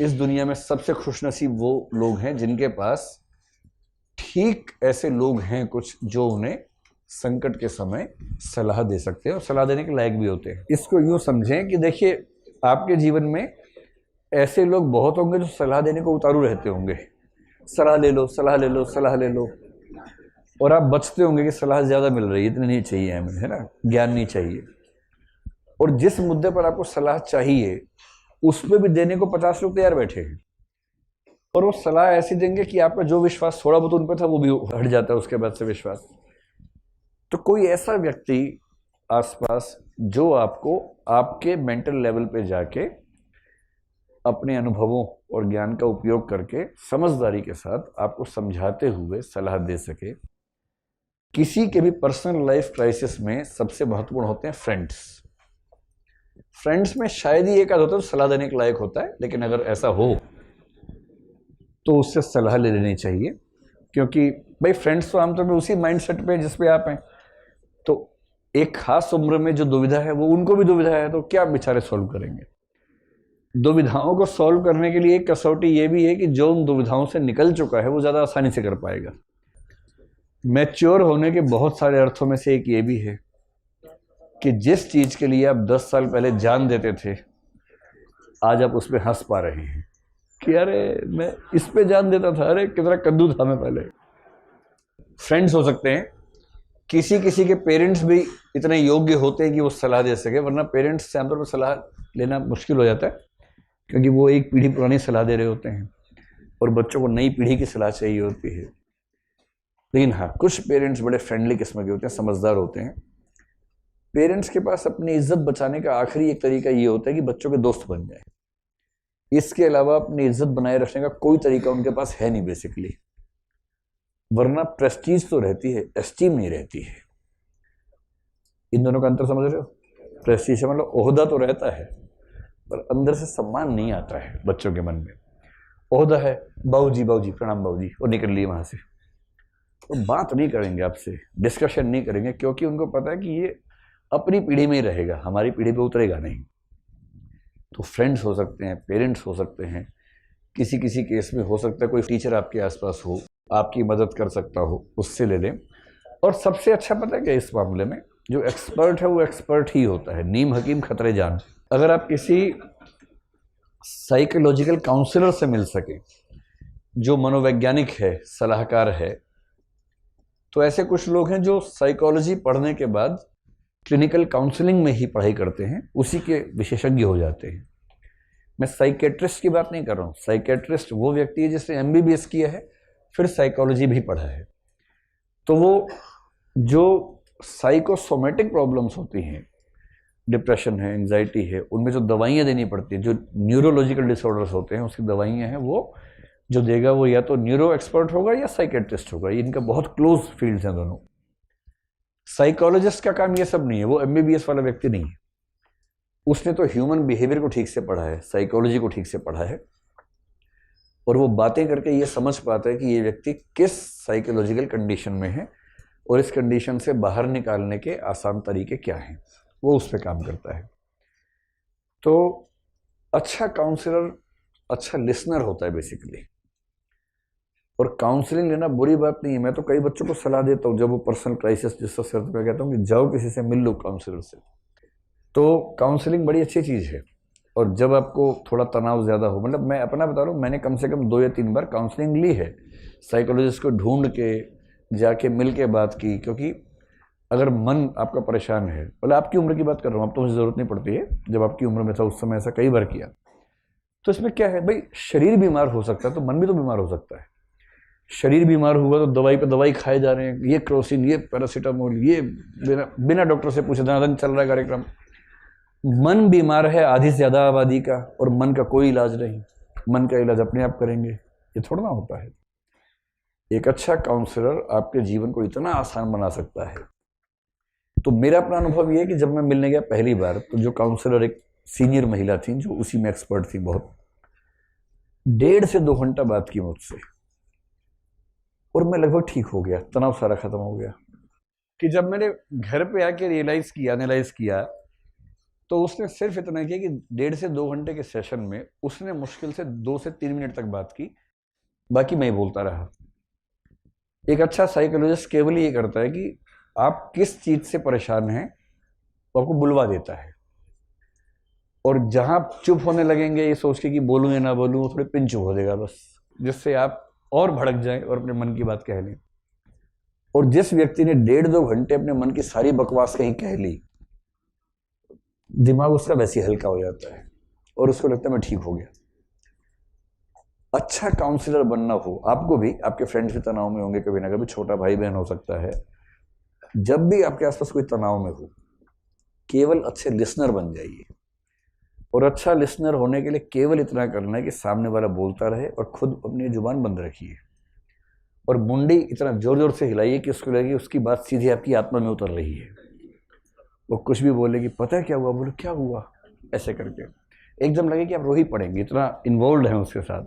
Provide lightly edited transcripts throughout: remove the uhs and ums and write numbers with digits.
इस दुनिया में सबसे खुशनसीब वो लोग हैं जिनके पास ठीक ऐसे लोग हैं कुछ जो उन्हें संकट के समय सलाह दे सकते हैं और सलाह देने के लायक भी होते हैं। इसको यूं समझें कि देखिए, आपके जीवन में ऐसे लोग बहुत होंगे जो सलाह देने को उतारू रहते होंगे, सलाह ले लो, सलाह ले लो, सलाह ले लो, और आप बचते होंगे कि सलाह ज़्यादा मिल रही है, इतनी नहीं चाहिए हमें, है ना, ज्ञान नहीं चाहिए। और जिस मुद्दे पर आपको सलाह चाहिए उस पर भी देने को 50 लोग तैयार बैठे हैं, और वो सलाह ऐसी देंगे कि आपका जो विश्वास थोड़ा बहुत उन पर था वो भी हट जाता है उसके बाद से विश्वास। तो कोई ऐसा व्यक्ति आसपास जो आपको आपके मेंटल लेवल पे जाके अपने अनुभवों और ज्ञान का उपयोग करके समझदारी के साथ आपको समझाते हुए सलाह दे सके। किसी के भी पर्सनल लाइफ क्राइसिस में सबसे महत्वपूर्ण होते हैं फ्रेंड्स। फ्रेंड्स में शायद ही एक आध होता है तो सलाह देने के लायक होता है, लेकिन अगर ऐसा हो तो उससे सलाह ले लेनी चाहिए, क्योंकि भाई फ्रेंड्स तो आमतौर पर उसी माइंडसेट पे जिस पे आप हैं। तो एक खास उम्र में जो दुविधा है वो उनको भी दुविधा है, तो क्या बेचारे सॉल्व करेंगे। दुविधाओं को सॉल्व करने के लिए एक कसौटी ये भी है कि जो उन दुविधाओं से निकल चुका है वो ज़्यादा आसानी से कर पाएगा। मैच्योर होने के बहुत सारे अर्थों में से एक ये भी है कि जिस चीज़ के लिए आप 10 साल पहले जान देते थे, आज आप उस पर हंस पा रहे हैं कि अरे मैं इस पे जान देता था, अरे कितना कद्दू था मैं पहले। फ्रेंड्स हो सकते हैं, किसी किसी के पेरेंट्स भी इतने योग्य होते हैं कि वो सलाह दे सके, वरना पेरेंट्स से आमतौर पर सलाह लेना मुश्किल हो जाता है, क्योंकि वो एक पीढ़ी पुरानी सलाह दे रहे होते हैं और बच्चों को नई पीढ़ी की सलाह चाहिए होती है। लेकिन हाँ, कुछ पेरेंट्स बड़े फ्रेंडली किस्म के होते हैं, समझदार होते हैं। पेरेंट्स के पास अपनी इज्जत बचाने का आखिरी एक तरीका ये होता है कि बच्चों के दोस्त बन जाए। इसके अलावा अपनी इज्जत बनाए रखने का कोई तरीका उनके पास है नहीं बेसिकली, वरना प्रेस्टीज तो रहती है, एस्टीम नहीं रहती है। इन दोनों का अंतर समझ रहे हो? प्रेस्टीज मतलब ओहदा तो रहता है पर अंदर से सम्मान नहीं आता है बच्चों के मन में। ओहदा है, बाबूजी बाबूजी प्रणाम बाबूजी, और निकल लिए वहां से, तो बात नहीं करेंगे आपसे, डिस्कशन नहीं करेंगे, क्योंकि उनको पता है कि ये अपनी पीढ़ी में ही रहेगा, हमारी पीढ़ी पे उतरेगा नहीं। तो फ्रेंड्स हो सकते हैं, पेरेंट्स हो सकते हैं, किसी किसी केस में हो सकता है कोई टीचर आपके आसपास हो, आपकी मदद कर सकता हो, उससे ले लें। और सबसे अच्छा पता है क्या, इस मामले में जो एक्सपर्ट है वो एक्सपर्ट ही होता है, नीम हकीम खतरे जान। अगर आप किसी साइकोलॉजिकल काउंसलर से मिल सके जो मनोवैज्ञानिक है, सलाहकार है, तो ऐसे कुछ लोग हैं जो साइकोलॉजी पढ़ने के बाद क्लिनिकल काउंसलिंग में ही पढ़ाई करते हैं, उसी के विशेषज्ञ हो जाते हैं। मैं साइकेट्रिस्ट की बात नहीं कर रहा हूँ। साइकेट्रिस्ट वो व्यक्ति है जिसने MBBS किया है फिर साइकोलॉजी भी पढ़ा है। तो वो जो साइकोसोमेटिक प्रॉब्लम्स होती हैं, डिप्रेशन है, एंजाइटी है, उनमें जो दवाइयाँ देनी पड़ती हैं, जो न्यूरोलॉजिकल डिसऑर्डर्स होते हैं उसकी दवाइयाँ हैं, वो जो देगा वो या तो न्यूरो एक्सपर्ट होगा या साइकेट्रिस्ट होगा। इनका बहुत क्लोज फील्ड्स हैं दोनों। साइकोलॉजिस्ट का काम ये सब नहीं है, वो MBBS वाला व्यक्ति नहीं है। उसने तो ह्यूमन बिहेवियर को ठीक से पढ़ा है, साइकोलॉजी को ठीक से पढ़ा है, और वो बातें करके ये समझ पाता है कि ये व्यक्ति किस साइकोलॉजिकल कंडीशन में है और इस कंडीशन से बाहर निकालने के आसान तरीके क्या हैं, वो उस पर काम करता है। तो अच्छा काउंसलर अच्छा लिसनर होता है बेसिकली। और काउंसलिंग लेना बुरी बात नहीं है। मैं तो कई बच्चों को सलाह देता हूँ, जब वो पर्सनल क्राइसिस जिसका सिर पे, कहता हूँ कि जाओ किसी से मिल लो, काउंसलर से। तो काउंसलिंग बड़ी अच्छी चीज़ है। और जब आपको थोड़ा तनाव ज़्यादा हो, मतलब मैं अपना बता रहा हूँ, मैंने कम से कम 2 या 3 बार काउंसलिंग ली है, साइकोलॉजिस्ट को ढूंढ के जाके मिल के बात की। क्योंकि अगर मन आपका परेशान है, मतलब आपकी उम्र की बात कर रहा हूँ, अब तो मुझे ज़रूरत नहीं पड़ती है, जब आपकी उम्र में था उस समय ऐसा कई बार किया। तो इसमें क्या है भाई, शरीर बीमार हो सकता है तो मन भी तो बीमार हो सकता है। शरीर बीमार हुआ तो दवाई पे दवाई खाए जा रहे हैं, ये क्रोसिन, ये पैरासीटामोल, ये बिना डॉक्टर से पूछे धनाधन चल रहा है कार्यक्रम। मन बीमार है आधी से ज़्यादा आबादी का, और मन का कोई इलाज नहीं। मन का इलाज अपने आप करेंगे, ये थोड़ा ना होता है। एक अच्छा काउंसलर आपके जीवन को इतना आसान बना सकता है। तो मेरा अपना अनुभव ये है कि जब मैं मिलने गया पहली बार, तो जो काउंसलर एक सीनियर महिला थी जो उसी में एक्सपर्ट थी, बहुत 1.5 से 2 घंटा बात की मुझसे, और मैं लगभग ठीक हो गया, तनाव सारा खत्म हो गया। कि जब मैंने घर पे आके रियलाइज किया, एनालाइज किया तो उसने सिर्फ इतना किया कि 1.5 से 2 घंटे के सेशन में उसने मुश्किल से 2 से 3 मिनट तक बात की, बाकी मैं ही बोलता रहा। एक अच्छा साइकोलॉजिस्ट केवल ये करता है कि आप किस चीज से परेशान हैं वो आपको बुलवा देता है, और जहां चुप होने लगेंगे ये सोच के कि बोलूं या ना बोलूं, वो थोड़े पिन चुप हो जाएगा बस, जिससे आप और भड़क जाएं और अपने मन की बात कह लें। और जिस व्यक्ति ने 1.5-2 घंटे अपने मन की सारी बकवास कहीं कह ली, दिमाग उसका वैसे ही हल्का हो जाता है और उसको लगता है मैं ठीक हो गया। अच्छा काउंसलर बनना हो आपको भी, आपके फ्रेंड्स भी तनाव में होंगे कभी ना कभी, छोटा भाई बहन हो सकता है, जब भी आपके आसपास कोई तनाव में हो, केवल अच्छे लिसनर बन जाइए। और अच्छा लिसनर होने के लिए केवल इतना करना है कि सामने वाला बोलता रहे और खुद अपनी जुबान बंद रखिए, और मुंडी इतना जोर जोर से हिलाइए कि उसको लगे उसकी बात सीधे आपकी आत्मा में उतर रही है। वो कुछ भी बोले कि पता है क्या हुआ, बोलो क्या हुआ, ऐसे करके एकदम लगे कि आप रो ही पड़ेंगे, इतना इन्वॉल्व है उसके साथ।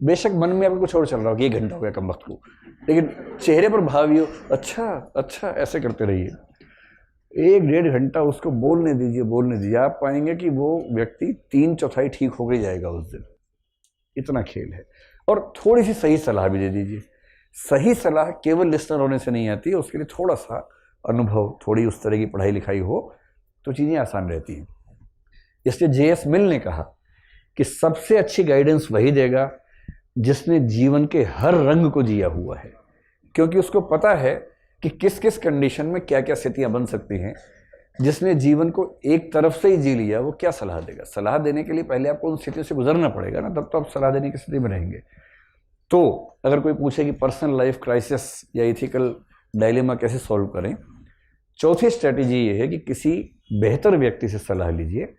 बेशक मन में आपको कुछ और चल रहा हो कि 1 घंटा हो गया कम वक्त को, लेकिन चेहरे पर भाव ही हो अच्छा अच्छा, ऐसे करते रहिए। 1-1.5 घंटा उसको बोलने दीजिए। आप पाएंगे कि वो व्यक्ति 3/4 ठीक हो गई जाएगा उस दिन। इतना खेल है। और थोड़ी सी सही सलाह भी दे दीजिए। सही सलाह केवल लिस्नर होने से नहीं आती है, उसके लिए थोड़ा सा अनुभव, थोड़ी उस तरह की पढ़ाई लिखाई हो तो चीज़ें आसान रहती हैं। इसलिए J.S. मिल ने कहा कि सबसे अच्छी गाइडेंस वही देगा जिसने जीवन के हर रंग को जिया हुआ है, क्योंकि उसको पता है कि किस किस कंडीशन में क्या क्या स्थितियां बन सकती हैं। जिसने जीवन को एक तरफ से ही जी लिया वो क्या सलाह देगा। सलाह देने के लिए पहले आपको उन स्थितियों से गुजरना पड़ेगा ना, तब तो आप सलाह देने की स्थिति में रहेंगे। तो अगर कोई पूछे कि पर्सनल लाइफ क्राइसिस या इथिकल डायलेमा कैसे सॉल्व करें, चौथी स्ट्रेटेजी ये है कि किसी बेहतर व्यक्ति से सलाह लीजिए,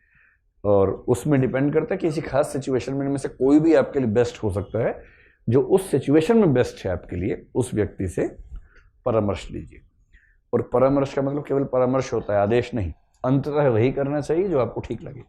और उसमें डिपेंड करता है कि किसी खास सिचुएशन में इनमें से कोई भी आपके लिए बेस्ट हो सकता है। जो उस सिचुएशन में बेस्ट है आपके लिए, उस व्यक्ति से परामर्श लीजिए। और परामर्श का मतलब केवल परामर्श होता है, आदेश नहीं। अंततः वही करना चाहिए जो आपको ठीक लगे।